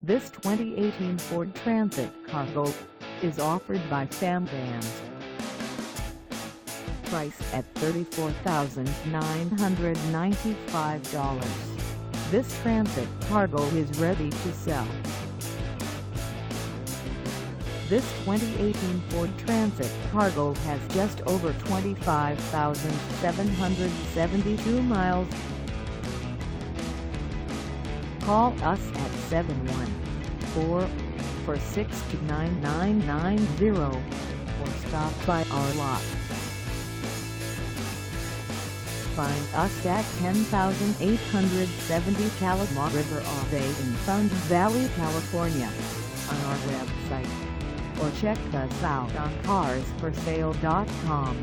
This 2018 Ford Transit Cargo is offered by Sam Vans. Priced at $34,995. This Transit Cargo is ready to sell. This 2018 Ford Transit Cargo has just over 25,772 miles. Call us at 714-446-9990 or stop by our lot. Find us at 10,870 Kalama River Ave in Fountain Valley, California on our website, or check us out on carsforsale.com.